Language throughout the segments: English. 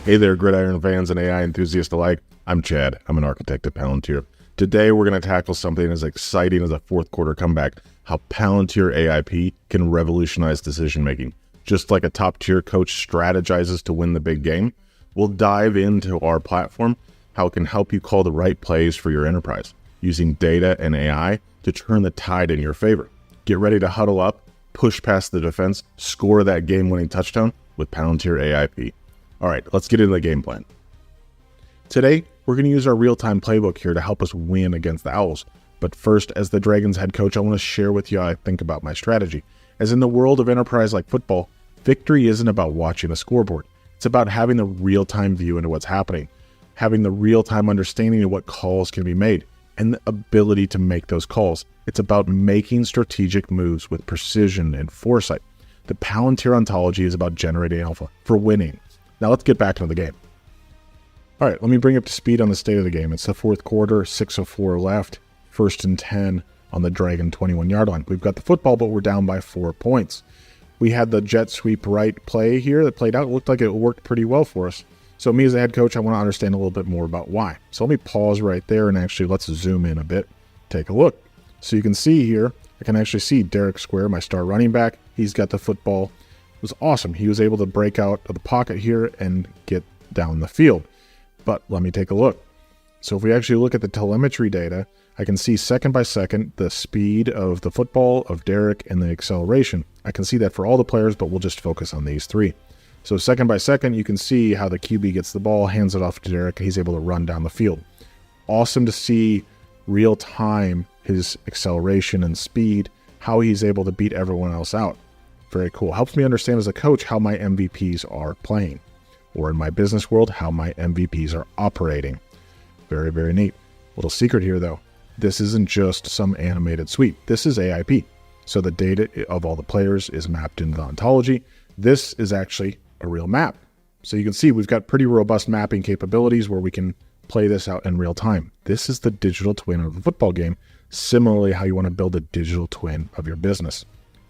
Hey there, Gridiron fans and AI enthusiasts alike. I'm Chad. I'm an architect at Palantir. Today, we're going to tackle something as exciting as a fourth quarter comeback, how Palantir AIP can revolutionize decision-making. Just like a top-tier coach strategizes to win the big game, we'll dive into our platform, how it can help you call the right plays for your enterprise, using data and AI to turn the tide in your favor. Get ready to huddle up, push past the defense, score that game-winning touchdown with Palantir AIP. All right, let's get into the game plan. Today, we're going to use our real-time playbook here to help us win against the Owls. But first, as the Dragons head coach, I want to share with you how I think about my strategy. As in the world of enterprise like football, victory isn't about watching a scoreboard. It's about having the real-time view into what's happening, having the real-time understanding of what calls can be made, and the ability to make those calls. It's about making strategic moves with precision and foresight. The Palantir ontology is about generating alpha for winning. Now let's get back into the game. All right, let me bring you up to speed on the state of the game. It's the fourth quarter, 6:04 left, 1st and 10 on the Dragon 21-yard line. We've got the football, but we're down by 4 points. We had the jet sweep right play here that played out. It looked like it worked pretty well for us. So me as a head coach, I want to understand a little bit more about why. So let me pause right there and actually let's zoom in a bit. Take a look. So you can see here, I can actually see Derek Square, my star running back. He's got the football. It was awesome. He was able to break out of the pocket here and get down the field. But let me take a look. So if we actually look at the telemetry data, I can see second by second the speed of the football, of Derek, and the acceleration. I can see that for all the players, but we'll just focus on these three. So second by second, you can see how the QB gets the ball, hands it off to Derek. He's able to run down the field. Awesome to see real time his acceleration and speed, how he's able to beat everyone else out. Very cool. Helps me understand as a coach how my MVPs are playing, or in my business world, how my MVPs are operating. Very, very neat. Little secret here though. This isn't just some animated sweep. This is AIP. So the data of all the players is mapped into the ontology. This is actually a real map. So you can see we've got pretty robust mapping capabilities where we can play this out in real time. This is the digital twin of the football game. Similarly, how you want to build a digital twin of your business.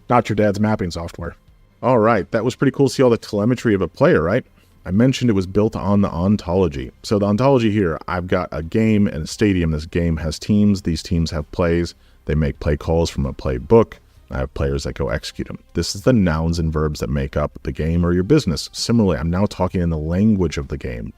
Not your dad's mapping software. All right, that was pretty cool to see all the telemetry of a player, right? I mentioned it was built on the ontology. So the ontology here, I've got a game and a stadium. This game has teams. These teams have plays. They make play calls from a playbook. I have players that go execute them. This is the nouns and verbs that make up the game or your business. Similarly, I'm now talking in the language of the game.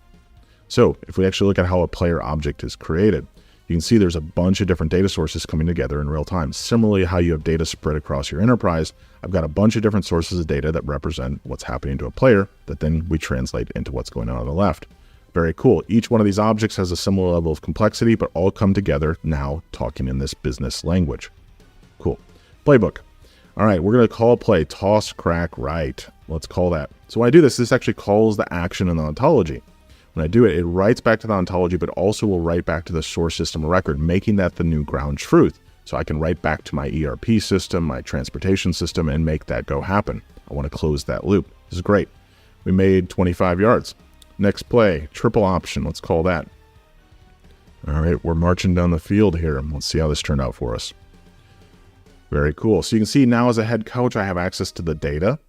So if we actually look at how a player object is created, you can see there's a bunch of different data sources coming together in real time. Similarly, how you have data spread across your enterprise, I've got a bunch of different sources of data that represent what's happening to a player that then we translate into what's going on the left. Very cool. Each one of these objects has a similar level of complexity, but all come together now talking in this business language. Cool. Playbook. All right, we're going to call a play toss, crack, right. Let's call that. So when I do this, this actually calls the action in the ontology. When I do it, it writes back to the ontology, but also will write back to the source system of record, making that the new ground truth. So I can write back to my ERP system, my transportation system, and make that go happen. I want to close that loop. This is great. We made 25 yards. Next play, triple option. Let's call that. All right, we're marching down the field here. Let's see how this turned out for us. Very cool. So you can see now as a head coach, I have access to the data,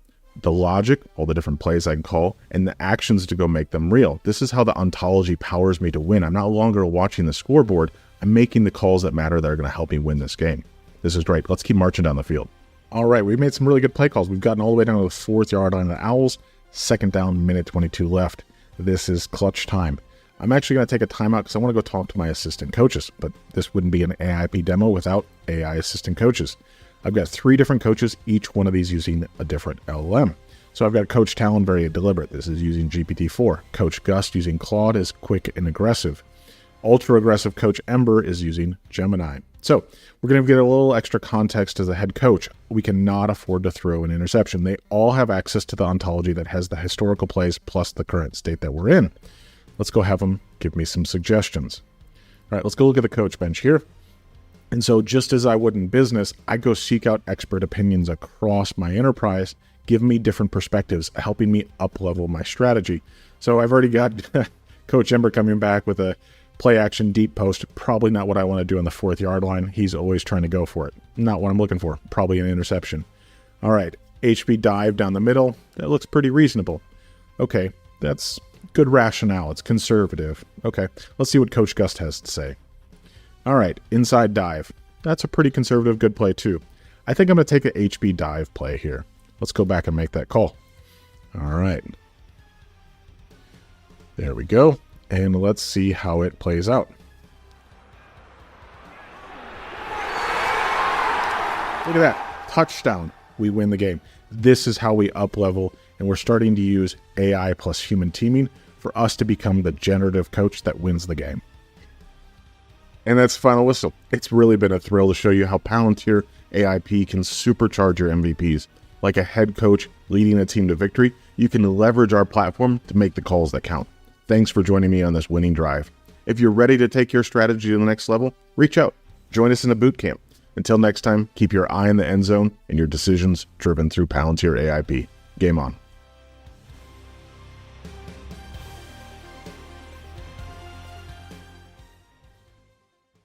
the logic, all the different plays I can call, and the actions to go make them real. This is how the ontology powers me to win. I'm no longer watching the scoreboard. I'm making the calls that matter that are going to help me win this game. This is great. Let's keep marching down the field. All right, we've made some really good play calls. We've gotten all the way down to the 4th-yard line of the Owls. 2nd down, minute 22 left. This is clutch time. I'm actually going to take a timeout because I want to go talk to my assistant coaches, but this wouldn't be an AIP demo without AI assistant coaches. I've got 3 different coaches, each one of these using a different LLM. So I've got Coach Talon, very deliberate. This is using GPT-4. Coach Gust using Claude is quick and aggressive. Ultra aggressive Coach Ember is using Gemini. So we're going to get a little extra context as a head coach. We cannot afford to throw an interception. They all have access to the ontology that has the historical plays plus the current state that we're in. Let's go have them give me some suggestions. All right, let's go look at the coach bench here. And so just as I would in business, I go seek out expert opinions across my enterprise, give me different perspectives, helping me up-level my strategy. So I've already got Coach Ember coming back with a play action deep post. Probably not what I want to do on the 4th-yard line. He's always trying to go for it. Not what I'm looking for. Probably an interception. All right, HB dive down the middle. That looks pretty reasonable. Okay, that's Good rationale. It's conservative. Okay, let's see what Coach Gust has to say. All right, inside dive. That's a pretty conservative good play too. I think I'm going to take an HB dive play here. Let's go back and make that call. All right. There we go. And let's see how it plays out. Look at that. Touchdown. We win the game. This is how we up level, and we're starting to use AI plus human teaming for us to become the generative coach that wins the game. And that's Final Whistle. It's really been a thrill to show you how Palantir AIP can supercharge your MVPs. Like a head coach leading a team to victory, you can leverage our platform to make the calls that count. Thanks for joining me on this winning drive. If you're ready to take your strategy to the next level, reach out. Join us in a boot camp. Until next time, keep your eye in the end zone and your decisions driven through Palantir AIP. Game on.